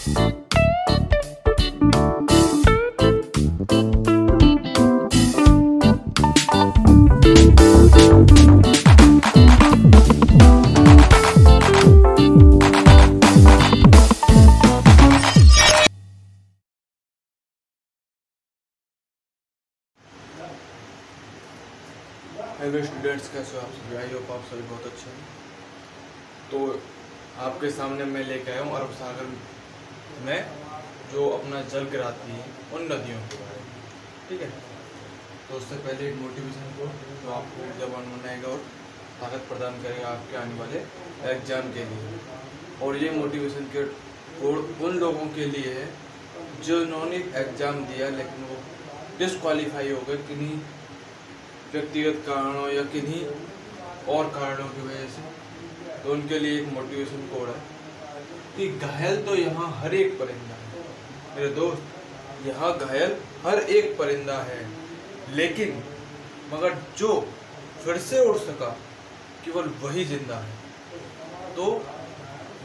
Hello students, कैसे हो आप सभी? आई होप आप सभी बहुत अच्छे हैं। तो आपके सामने मैं लेके आया हूँ अरब सागर में जो अपना जल गिराती है उन नदियों के बारे में। ठीक है, तो उससे पहले एक मोटिवेशन को जो आपको ऊर्जावान बनाएगा और ताकत प्रदान करेगा आपके आने वाले एग्जाम के लिए। और ये मोटिवेशन के उन लोगों के लिए है जिन्होंने एग्ज़ाम दिया लेकिन वो डिसक्वालीफाई हो गए किन्हीं व्यक्तिगत कारणों या किन्हीं और कारणों की वजह से। तो उनके लिए एक मोटिवेशन कोड है कि घायल तो यहाँ हर एक परिंदा है मेरे दोस्त, यहाँ घायल हर एक परिंदा है, लेकिन मगर जो फिर से उड़ सका केवल वही जिंदा है। तो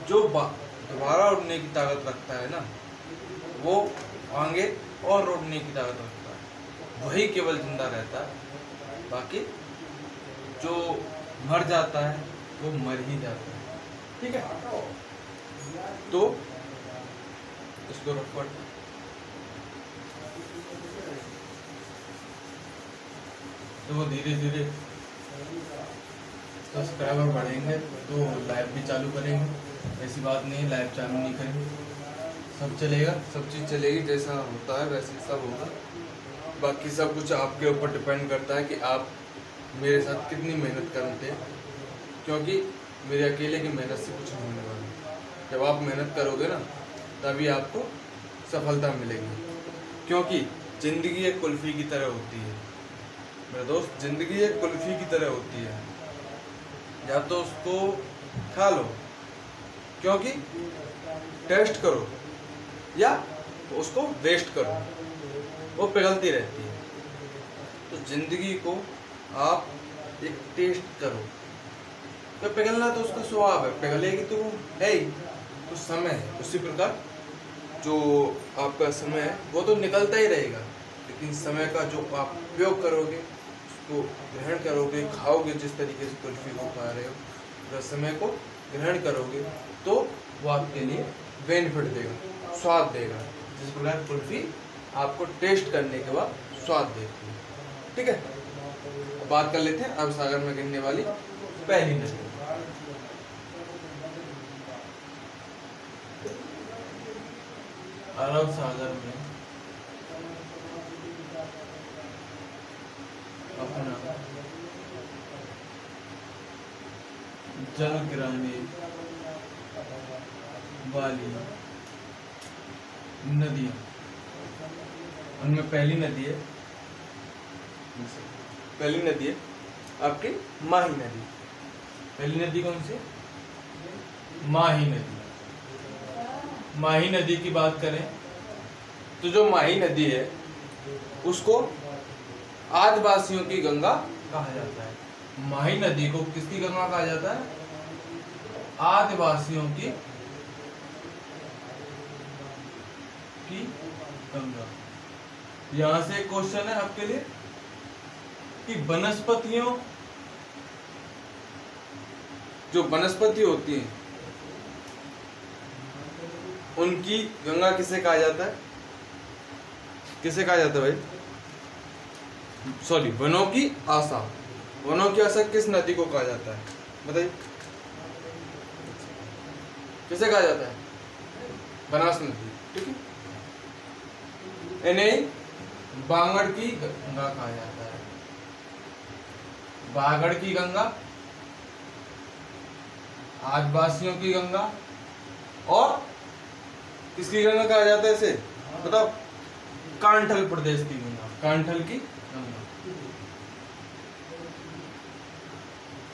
जो दोबारा उड़ने की ताकत रखता है ना, वो आगे और उड़ने की ताकत रखता है, वही केवल जिंदा रहता है। बाकी जो मर जाता है वो मर ही जाता है। ठीक है, तो इसको रखो। तो वो धीरे धीरे सब्सक्राइबर बढ़ेंगे तो लाइव भी चालू करेंगे। ऐसी बात नहीं, लाइव चालू नहीं करेंगे, सब चलेगा, सब चीज़ चलेगी, जैसा होता है वैसे सब होगा। बाकी सब कुछ आपके ऊपर डिपेंड करता है कि आप मेरे साथ कितनी मेहनत करते हैं, क्योंकि मेरे अकेले की मेहनत से कुछ नहीं होने वाला। जब आप मेहनत करोगे ना तभी आपको सफलता मिलेगी, क्योंकि ज़िंदगी एक कुल्फ़ी की तरह होती है मेरे दोस्त। ज़िंदगी एक कुल्फ़ी की तरह होती है, या तो उसको खा लो क्योंकि टेस्ट करो, या उसको वेस्ट करो, वो पिघलती रहती है। तो ज़िंदगी को आप एक टेस्ट करो, तो पिघलना तो उसका स्वभाव है, पिघलेगी तो वो है ही, तो समय है। उसी प्रकार जो आपका समय है वो तो निकलता ही रहेगा, लेकिन समय का जो आप उपयोग करोगे, उसको ग्रहण करोगे, खाओगे, जिस तरीके से कुल्फ़ी को खा रहे हो, अगर समय को ग्रहण करोगे तो वो आपके लिए बेनिफिट देगा, स्वाद देगा। जिस प्रकार कुल्फ़ी आपको टेस्ट करने के बाद स्वाद देती है। ठीक है, बात कर लेते हैं अरब सागर में गिरने वाली पहली नदी। अरब सागर में अपना जल गिराने वाली नदियाँ, उनमें पहली नदी है आपकी माही नदी। पहली नदी कौन सी? माही नदी। माही नदी की बात करें तो जो माही नदी है उसको आदिवासियों की गंगा कहा जाता है। माही नदी को किसकी गंगा कहा जाता है? आदिवासियों की गंगा। यहां से एक क्वेश्चन है आपके लिए कि वनस्पतियों, जो वनस्पति होती हैं उनकी गंगा किसे कहा जाता है? किसे कहा जाता है भाई? सॉरी, वनों की आशा। वनों की आशा किस नदी को कहा जाता है बताइए? किसे कहा जाता है? बनास नदी। ठीक है, इन्हें बांगड़ की गंगा कहा जाता है। बागड़ की गंगा, आदिवासियों की गंगा, और किसकी गंगा कहा जाता है इसे बताओ? कांठल प्रदेश की गंगा। कांठल की गंगा,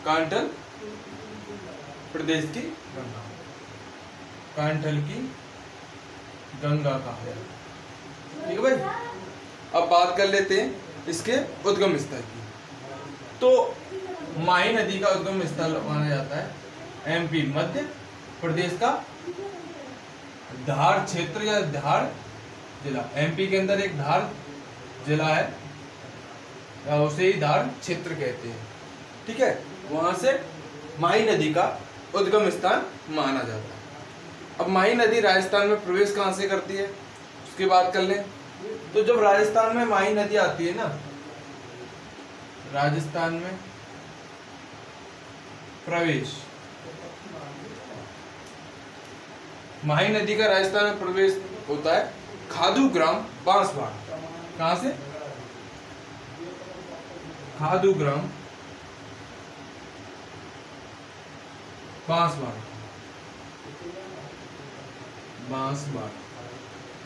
कांठल प्रदेश की गंगा, कांठल की गंगा कहा जाता है। ठीक है भाई, अब बात कर लेते हैं इसके उद्गम स्थल की। तो माही नदी का उद्गम स्थल माना जाता है एमपी मध्य प्रदेश का धार क्षेत्र या धार जिला, एमपी के अंदर एक धार जिला है, उसे ही धार क्षेत्र कहते हैं। ठीक है, वहां से माही नदी का उद्गम स्थान माना जाता है। अब माही नदी राजस्थान में प्रवेश कहाँ से करती है उसकी बात कर लें। तो जब राजस्थान में माही नदी आती है ना, राजस्थान में प्रवेश, माही नदी का राजस्थान में प्रवेश होता है खादू ग्राम बांसवाड़ा। कहां से? खादू ग्राम बांसवाड़ा, बांसवाड़ा,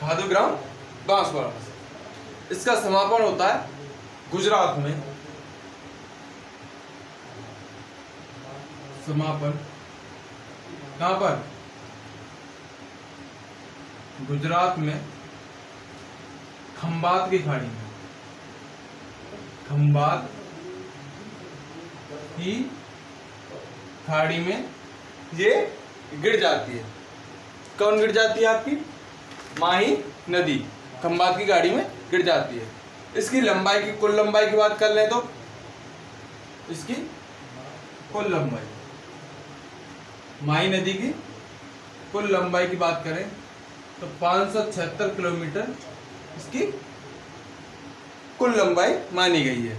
खादू ग्राम बांसवाड़ा से। इसका समापन होता है गुजरात में, समापन कहां पर? गुजरात में खंबात की खाड़ी में, खंबात की खाड़ी में ये गिर जाती है। कौन गिर जाती है? आपकी माही नदी खंबात की खाड़ी में गिर जाती है। इसकी लंबाई की, कुल लंबाई की बात कर लें तो इसकी कुल लंबाई, माही नदी की कुल लंबाई की बात करें तो 576 किलोमीटर इसकी कुल लंबाई मानी गई है,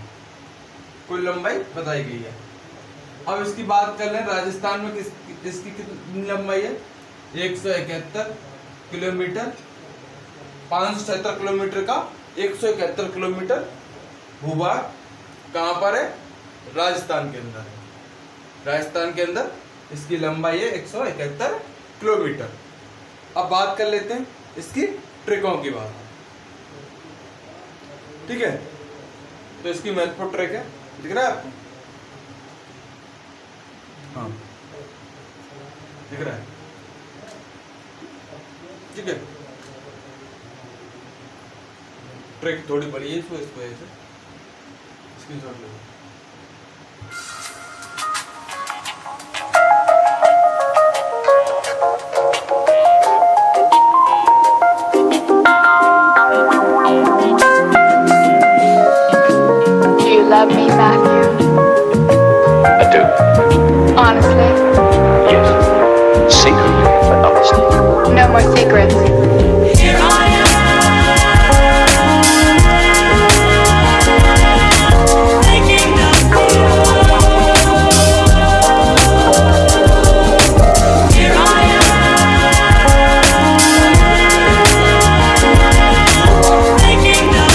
कुल लंबाई बताई गई है। अब इसकी बात कर लें राजस्थान में इसकी कितनी लंबाई है? 171 किलोमीटर, 576 किलोमीटर का 171 किलोमीटर भूभाग कहाँ पर है? राजस्थान के अंदर है। राजस्थान के अंदर इसकी लंबाई है 171 किलोमीटर। अब बात कर लेते हैं इसकी ट्रैकों की बात। ठीक है, तो इसकी महत्वपूर्ण ट्रैक है, दिख रहा है आपको? हाँ, दिख रहा है। ठीक है, ट्रैक थोड़ी बड़ी है, इसको इस वजह से स्क्रीनशॉट ले लो। Love me, Matthew? I do. Honestly? Yes. Secretly, but honestly. No more secrets. Here I am, waking up. Here I am, waking up.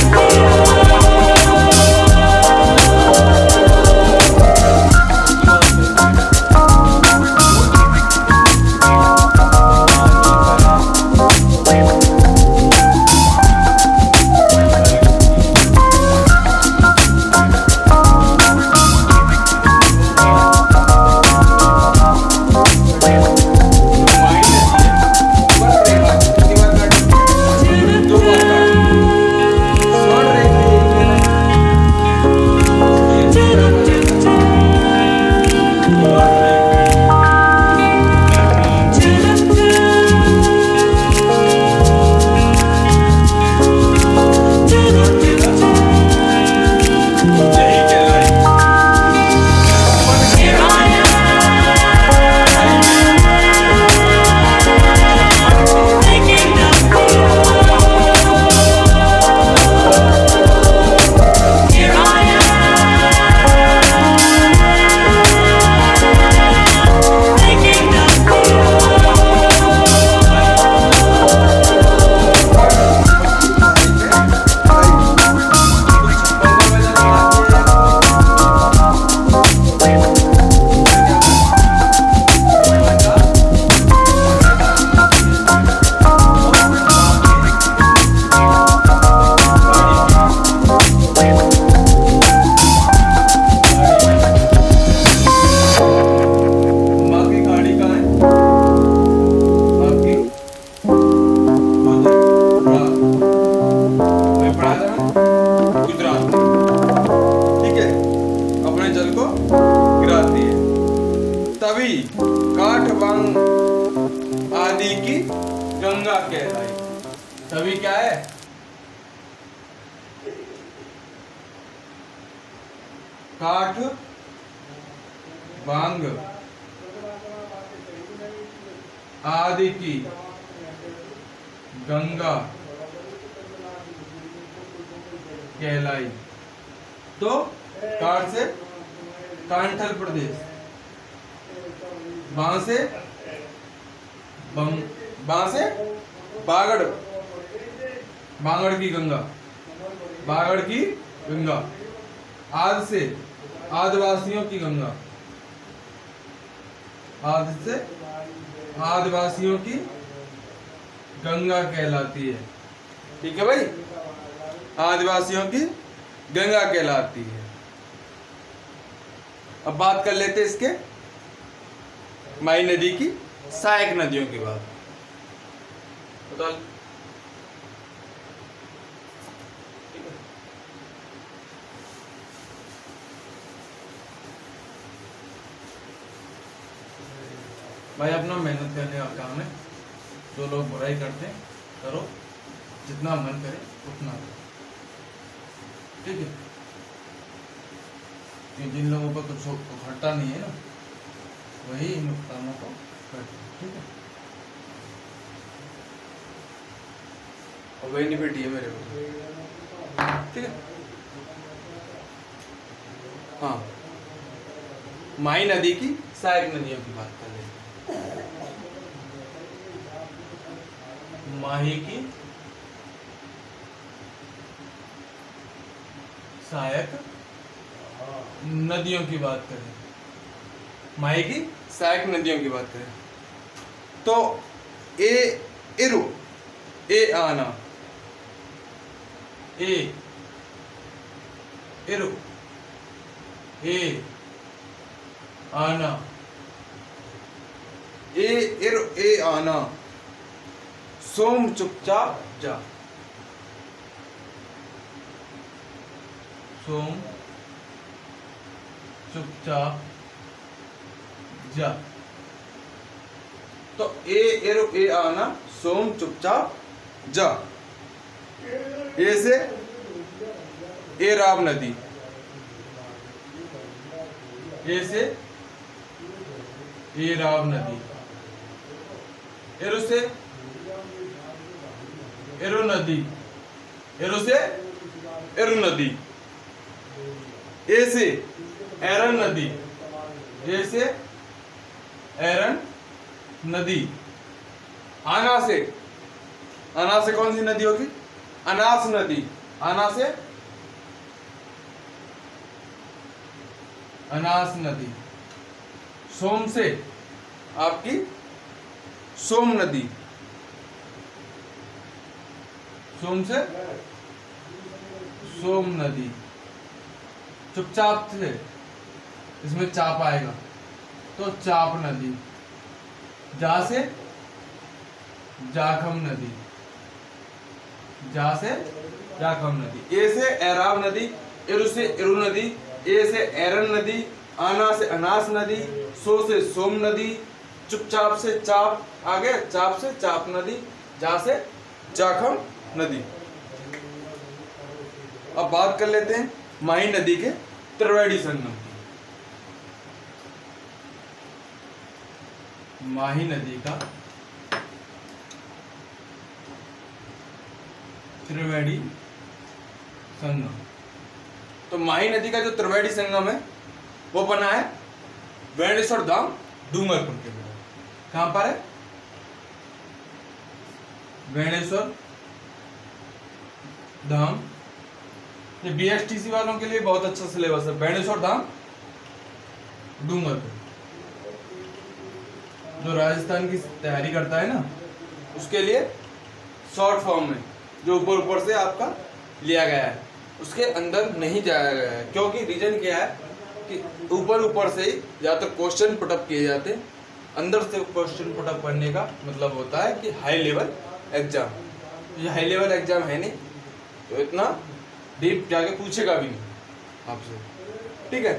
कहलाई। तभी क्या है, काठ बांग आदि की गंगा कहलाई। तो काठ से कांठल प्रदेश, बांस से बागड़, बागड़ की गंगा, बागड़ की गंगा, आदि से आदिवासियों की गंगा, आदि से आदिवासियों की गंगा कहलाती है। ठीक है भाई, आदिवासियों की गंगा कहलाती है। अब बात कर लेते इसके माई नदी की सहायक नदियों की बात। बता भाई, अपना मेहनत करने का काम है। जो लोग बुराई करते हैं करो, जितना मन करे उतना करो, ठीक है। कि जिन लोगों पर कुछ घटता नहीं है ना, वही इन कामों को करते हैं, ठीक है। और वही निपटी है मेरे को, ठीक है। हाँ, माई नदी की सहायक नदियों की बात कर लेते हैं। माही की सहायक नदियों की बात करें, माही की सहायक नदियों की बात करें तो इरु, ए आना, ए इरु, ए आना, ए इरु, ए आना, सोम चुपचाप जा, सोम चुपचाप जा। तो ए एरो ए आना, सोम चुपचाप जा। ए से एराव नदी, ए से एराव नदी, एरो से एरो नदी, एरो से एरो नदी, ए से एरन नदी, ए से एरन नदी, आना से कौन सी नदी होगी, अनास नदी, आना से अनास नदी, सोम से आपकी सोम नदी, सोम से सोम नदी, चुपचाप से इसमें चाप आएगा तो चाप नदी, जा से जाखम नदी, जा से जाखम नदी, ए से एराव नदी, इरु से इरु नदी, ए से एरन नदी, आना से अनास नदी, सो से सोम नदी, चुपचाप से चाप, आगे चाप से चाप नदी, जा से जाखम नदी। अब बात कर लेते हैं माही नदी के त्रिवेणी संगम की। माही नदी का त्रिवेणी संगम, तो माही नदी का जो त्रिवेणी संगम है वो बना है वेणेश्वर धाम डूंगरपुर के अंदर। कहां पर है, वेणेश्वर धाम। ये बीएसटीसी वालों के लिए बहुत अच्छा सिलेबस है, वेणेश्वर धाम डूंगरपुर। जो राजस्थान की तैयारी करता है ना, उसके लिए शॉर्ट फॉर्म में जो ऊपर ऊपर से आपका लिया गया है उसके अंदर नहीं जाया गया है, क्योंकि रीजन क्या है कि ऊपर ऊपर से ही या तो क्वेश्चन पुटअप किए जाते हैं, अंदर से क्वेश्चन पुटअप करने का मतलब होता है कि हाई लेवल एग्जाम। ये हाई लेवल एग्जाम है नहीं, तो इतना डीप जाके पूछेगा भी नहीं आपसे, ठीक है।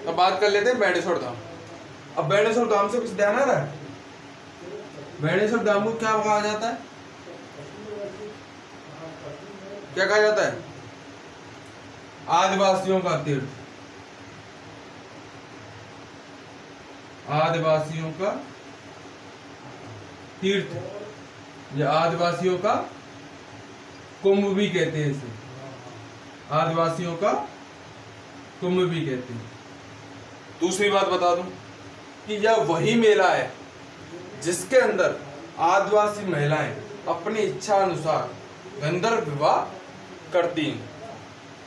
अब बात कर लेते हैं बेणेश्वर धाम। अब बेणेश्वर धाम से कुछ ध्यान आ रहा है, बेणेश्वर धाम को क्या कहा जाता है, क्या कहा जाता है? आदिवासियों का तीर्थ, आदिवासियों का तीर्थ, या आदिवासियों का कुंभ भी कहते हैं इसे, आदिवासियों का कुंभ भी कहते हैं। दूसरी बात बता दूं कि यह वही मेला है जिसके अंदर आदिवासी महिलाएं अपनी इच्छा अनुसार गंधर्व विवाह करती हैं।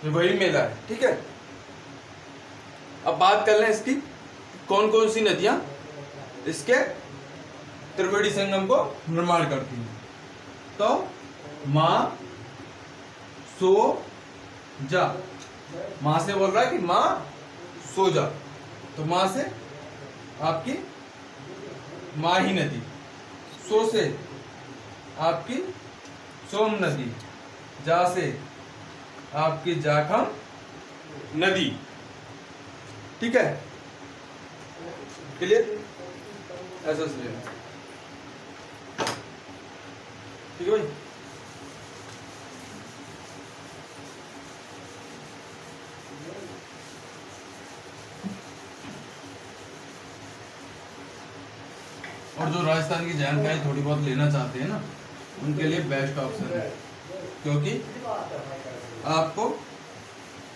ये वही मेला है, ठीक है। अब बात कर लें इसकी, कौन कौन सी नदियां इसके त्रिवेणी संगम को निर्माण करती हैं। तो माँ सो जा, माँ से बोल रहा है कि माँ सो जा, तो माँ से आपकी माही नदी, सो से आपकी सोम नदी, जा से आपकी जाखम नदी, ठीक है। क्लियर? ऐसा समझिए, ठीक है भाई। और जो राजस्थान की जानकारी थोड़ी बहुत लेना चाहते हैं ना, उनके लिए बेस्ट ऑप्शन है, क्योंकि आपको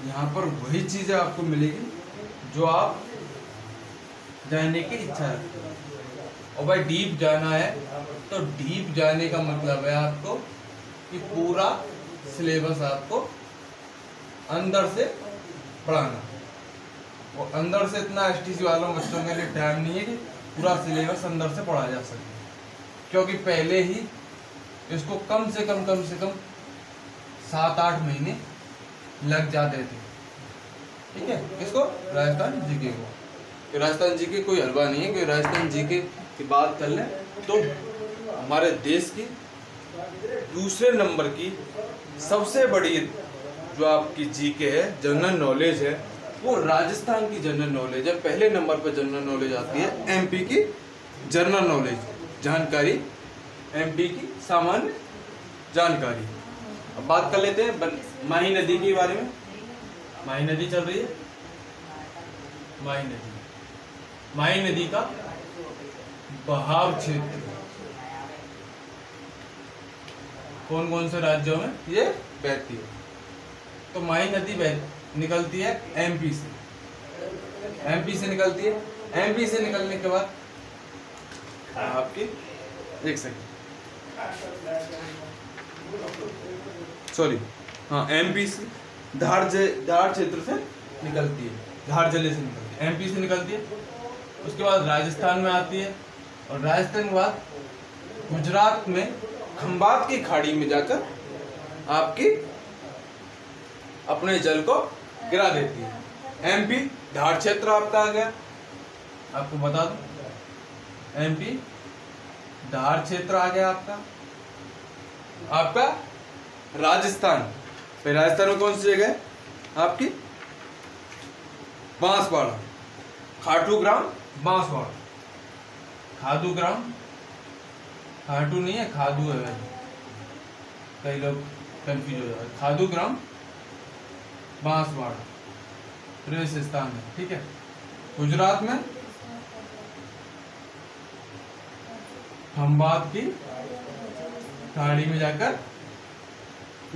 यहाँ पर वही चीज़ें आपको मिलेगी जो आप जानने की इच्छा रखते हैं। और भाई डीप जाना है तो डीप जाने का मतलब है आपको कि पूरा सिलेबस आपको अंदर से पढ़ाना। और अंदर से इतना एसटीसी वालों बच्चों के लिए टाइम नहीं है कि पूरा सिलेबस अंदर से पढ़ा जा सके, क्योंकि पहले ही इसको कम से कम 7-8 महीने लग जाते थे, ठीक है। इसको राजस्थान जीके को, कि राजस्थान जीके कोई हलवा नहीं है कि राजस्थान जीके की बात कर लें तो हमारे देश की दूसरे नंबर की सबसे बड़ी जो आपकी जीके है, जनरल नॉलेज है, वो राजस्थान की जनरल नॉलेज है। पहले नंबर पर जनरल नॉलेज आती है एमपी की जनरल नॉलेज जानकारी, एमपी की सामान्य जानकारी। अब बात कर लेते हैं माही नदी के बारे में। माही नदी चल रही है, माही नदी का बहाव क्षेत्र कौन कौन से राज्यों में ये बहती है? तो माही नदी निकलती है एमपी से, निकलती है। एमपी से निकलने के बाद आपकी एक सेकंड, सॉरी, हाँ, एमपी से धार क्षेत्र से निकलती है, धार जिले से निकलती है, एमपी से निकलती है। उसके बाद राजस्थान में आती है, और राजस्थान के बाद गुजरात में खंबात की खाड़ी में जाकर आपकी अपने जल को गिरा देती है। एमपी धार क्षेत्र आपका आ गया, आपको बता दूं, एमपी धार क्षेत्र आ गया आपका राजस्थान। फिर राजस्थान में कौन सी जगह है आपकी? बांसवाड़ा, खाटूग्राम, बांसवाड़ा, खादूग्राम, खाटू नहीं है, खादू है, कई लोग कंफ्यूज हो जाते हैं। खादूग्राम, बांसवाड़ा प्रवेश स्थान है, ठीक है। गुजरात में खंबात की खाड़ी में जाकर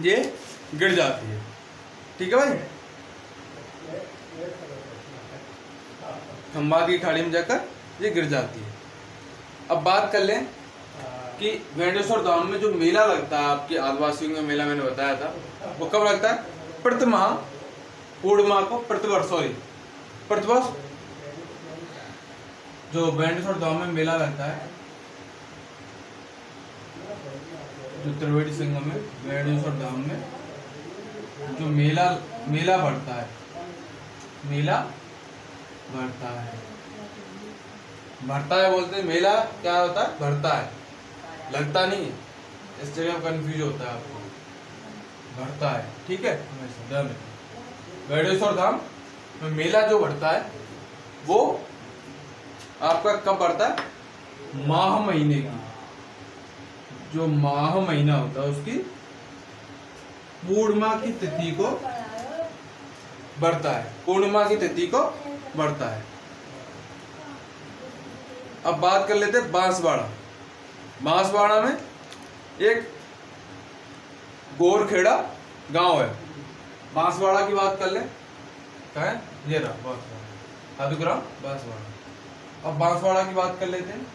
ये गिर जाती है, ठीक है भाई। खंबात की खाड़ी में जाकर ये गिर जाती है। अब बात कर लें कि वेंडेश्वर धाम में जो मेला लगता है, आपके आदिवासियों का मेला मैंने बताया था, वो कब लगता है? प्रतिमाह पूर्णिमा को, प्रतिवर्ष जो वेंडेश्वर धाम में मेला लगता है, जो त्रिवेणी संगम में वेंडेश्वर धाम में जो मेला बढ़ता है, भरता है बोलते हैं। मेला क्या होता है? भरता है, लगता नहीं है, इस जगह कंफ्यूज होता है आपको, भरता है, ठीक है। वेंडेश्वर धाम में मेला जो बढ़ता है वो आपका कब बढ़ता है? माह महीने की, जो माह महीना होता है उसकी पूर्णिमा की तिथि को बढ़ता है, पूर्णिमा की तिथि को बढ़ता है। अब बात कर लेते हैं बांसवाड़ा। बांसवाड़ा में एक गोरखेड़ा गांव है। बांसवाड़ा की बात कर ले, क्या है ये रहा बांसवाड़ा, साधुग्राम बांसवाड़ा। अब बांसवाड़ा की बात कर लेते हैं,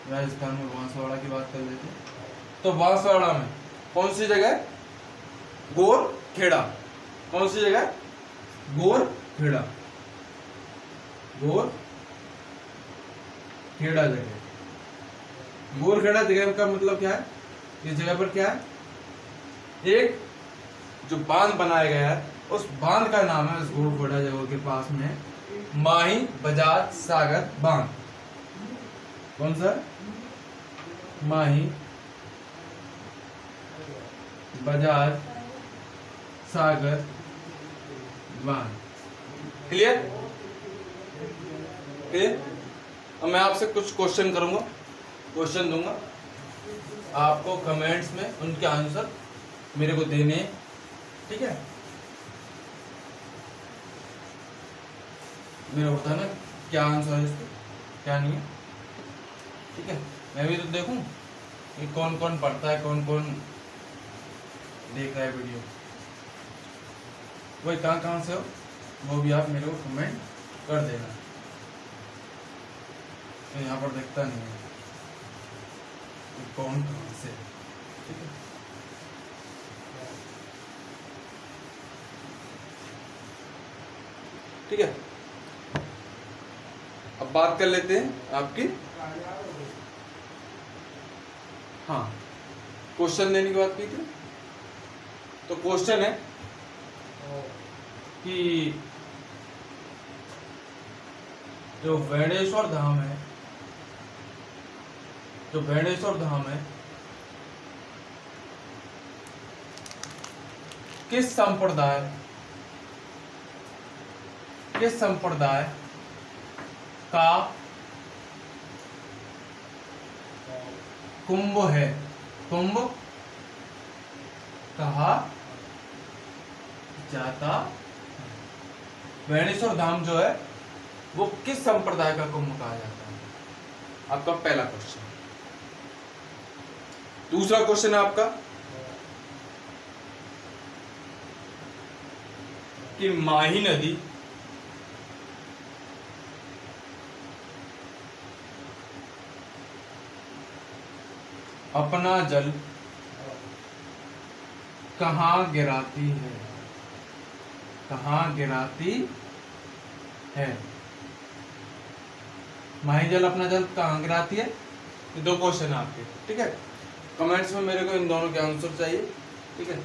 राजस्थान में बांसवाड़ा की बात कर लेते हैं। तो बांसवाड़ा में कौन सी जगह है? गोरखेड़ा। कौन सी जगह? गोरखेड़ा, गोरखेड़ा जगह। गोरखेड़ा जगह का मतलब क्या है? इस जगह पर क्या है? एक जो बांध बनाया गया है, उस बांध का नाम है, उस गोरखेड़ा जगह के पास में, माही बजाज सागर बांध। कौन सा? माही बजाज सागर बांध। क्लियर? क्लियर? अब मैं आपसे कुछ क्वेश्चन करूंगा, क्वेश्चन दूंगा आपको, कमेंट्स में उनके आंसर मेरे को देने हैं, ठीक है? मेरा बताना क्या आंसर है इसका, क्या नहीं है, ठीक है? मैं भी तो देखूं कि कौन कौन पढ़ता है, कौन कौन देख रहा है वीडियो। वही कहाँ से हो वो भी आप मेरे को कमेंट कर देना। तो यहाँ पर देखता नहीं है कि कौन कहाँ से, ठीक है? ठीक है, अब बात कर लेते हैं आपकी, हाँ, क्वेश्चन देने की बात की थी। तो क्वेश्चन है कि जो वेणेश्वर धाम है, जो वेणेश्वर धाम है, किस संप्रदाय का कुंभ है, कुंभ कहा जाता? वेणेश्वर धाम जो है वो किस संप्रदाय का कुंभ कहा जाता है? आपका पहला क्वेश्चन। दूसरा क्वेश्चन है आपका कि माही नदी अपना जल कहाँ गिराती है? कहाँ गिराती है? माही जल अपना जल कहाँ गिराती है? ये दो क्वेश्चन है आपके, ठीक है? कमेंट्स में मेरे को इन दोनों के आंसर चाहिए, ठीक है?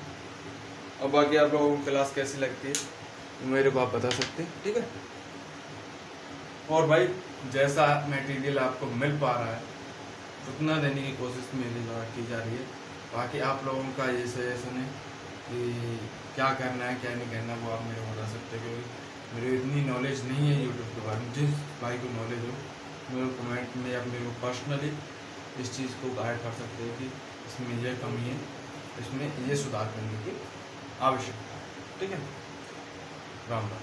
और बाकी आप लोगों को क्लास कैसी लगती है मेरे को आप बता सकते हैं, ठीक है? और भाई जैसा मटेरियल आपको मिल पा रहा है उतना देने की कोशिश मेरे द्वारा की जा रही है। बाकी आप लोगों का ये सजेशन है कि क्या करना है क्या नहीं करना, वो आप मेरे को बता सकते हैं, क्योंकि मेरे इतनी नॉलेज नहीं है यूट्यूब के बारे में। जिस भाई को नॉलेज हो मेरे को कमेंट में या मेरे को पर्सनली इस चीज़ को गाइड कर सकते हैं कि इसमें यह कमी है, इसमें ये सुधार करने की आवश्यकता है, ठीक है? राम राम।